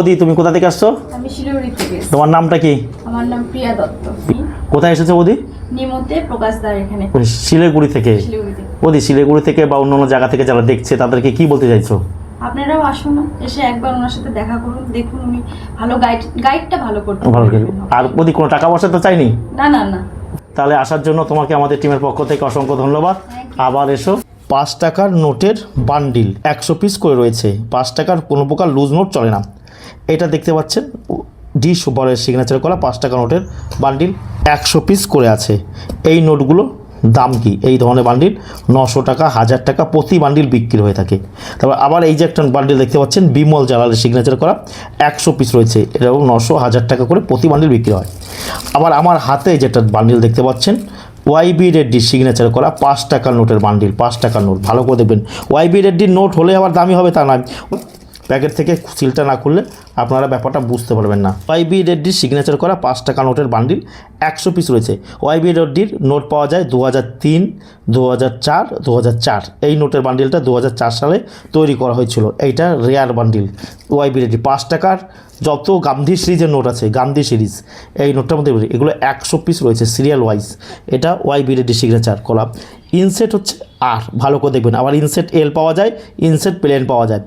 দি তুমি কোথা থেকে আসছো? আমি শিলিগুড়ি থেকে। তোমার নামটা কি? আমার নাম প্রিয়া দত্ত। কোথায় এসেছো বৌদি? নিমতে প্রকাশদার এখানে। শিলিগুড়ি থেকে। শিলিগুড়ি থেকে। বৌদি শিলিগুড়ি থেকে বা অন্য অন্য জায়গা থেকে যারা দেখছে তাদেরকে কি বলতে চাইছো? আপনারাও আসুন, এসে একবার ওনার সাথে দেখা করুন, দেখুন উনি ভালো গাইডটা ভালো করতে ভালো পারবেন। আর বৌদি কোনো টাকা পয়সা তো চাইনি? না না না। তাহলে আসার জন্য তোমাকে আমাদের টিমের পক্ষ থেকে অসংখ্য ধন্যবাদ। আবার এসো। 5 টাকার নোটের বান্ডিল 100 পিস করে রয়েছে। 5 টাকার কোনো প্রকার লুজ নোট চলে না। এটা দেখতে পাচ্ছেন ডি সুপারের সিগনেচার করা 5 টাকা নোটের বান্ডিল 100 পিস করে আছে। এই নোটগুলো দাম কি? এই ধরনের বান্ডিল 900 টাকা, 1000 টাকা প্রতি বান্ডিল বিক্রি হয়ে থাকে। তারপর আবার এই যে একটা বান্ডিল দেখতে পাচ্ছেন বিমল জালালের সিগনেচার করা 100 পিস রয়েছে। এটাও 900, 1000 টাকা করে প্রতি বান্ডিল বিক্রি হয়। আবার আমার হাতে যেটা বান্ডিল দেখতে পাচ্ছেন ওয়াইবি রেড্ডির সিগনেচার করা 5 টাকার নোটের বান্ডিল। 5 টাকার নোট ভালো করে দেখবেন। ওয়াইবি রেড্ডির নোট হলে আবার দামি হবে তা নয়, প্যাকেট থেকে সিলটা না খুললে আপনারা ব্যাপারটা বুঝতে পারবেন না। ওয়াইবি রেড্ডির সিগনেচার করা 5 টাকা নোটের বান্ডিল 100 পিস রয়েছে। ওয়াইবি রেড্ডির নোট পাওয়া যায় 2003, 2004, 2004। এই নোটের বান্ডিলটা 2004 সালে তৈরি করা হয়েছিল। এইটা রেয়ার বান্ডিল। ওয়াইবি রেড্ডি 5 টাকার যত গান্ধী সিরিজের নোট আছে, গান্ধী সিরিজ এই নোটটার মধ্যে এগুলো 100 পিস রয়েছে সিরিয়াল ওয়াইজ। এটা ওয়াইবি রেড্ডি সিগনেচার করা। ইনসেট হচ্ছে আর, ভালো করে দেখবেন। আবার ইনসেট এল পাওয়া যায়, ইনসেট প্লেন পাওয়া যায়।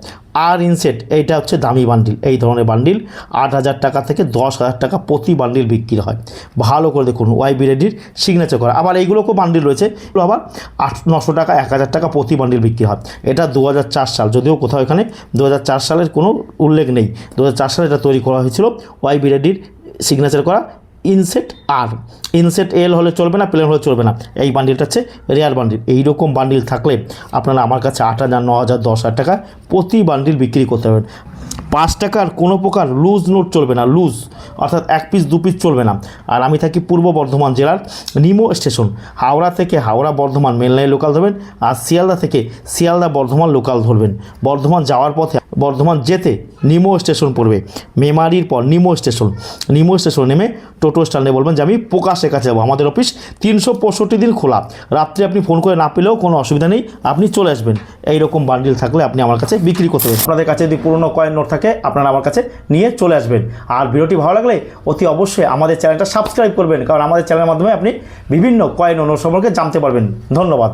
আর ইনসেট এইটা হচ্ছে দামি বান্ডিল। এই ধরনের বান্ডিল 8,000 টাকা থেকে 10,000 টাকা প্রতি বান্ডিল বিক্রি হয়। ভালো করে দেখুন ওয়াইবি রেড্ডির সিগনেচার করা। আবার এইগুলোকেও বান্ডিল রয়েছে, এগুলো আবার 900 টাকা, 1,000 টাকা প্রতি বান্ডিল বিক্রি হয়। এটা 2004 সাল, যদিও কোথাও এখানে 2004 সালের কোনো উল্লেখ নেই। 2004 সালে এটা তৈরি করা হয়েছিল। ওয়াইবি রেড্ডির সিগনেচার করা ইনসেট আর, ইনসেট এল হলে চলবে না, প্লেন হলে চলবে না। এই বান্ডিলটা হচ্ছে রেয়ার বান্ডিল। এইরকম বান্ডিল থাকলে আপনারা আমার কাছে 8,000, 9,000, 10,000 টাকা প্রতি বান্ডিল বিক্রি করতে পারবেন। 5 টাকার কোনো প্রকার লুজ নোট চলবে না, লুজ অর্থাৎ 1 পিস 2 পিস চলবে না। আর আমি থাকি পূর্ব বর্ধমান জেলার নিমো স্টেশন। হাওড়া থেকে Howrah Bardhaman main line local ধরবেন, আর শিয়ালদা থেকে শিয়ালদা বর্ধমান লোকাল ধরবেন। বর্ধমান যাওয়ার পথে বর্ধমান যেতে নিমো স্টেশন পড়বে, মেমারির পর নিমো স্টেশন। নিমো স্টেশন নেমে টোটো স্ট্যান্ডে বলবেন যে আমি প্রকাশের কাছে যাবো। আমাদের অফিস 365 দিন খোলা। রাত্রে আপনি ফোন করে না পেলেও কোনো অসুবিধা নেই, আপনি চলে আসবেন। এইরকম বান্ডিল থাকলে আপনি আমার কাছে বিক্রি করতে পারবেন। আপনাদের কাছে যদি পুরনো কয়েন নোট থাকে আপনারা আমার কাছে নিয়ে চলে আসবেন। আর ভিডিওটি ভালো লাগলে অতি অবশ্যই আমাদের চ্যানেলটা সাবস্ক্রাইব করবেন, কারণ আমাদের চ্যানেলের মাধ্যমে আপনি বিভিন্ন কয়েন ও নোট সম্পর্কে জানতে পারবেন। ধন্যবাদ।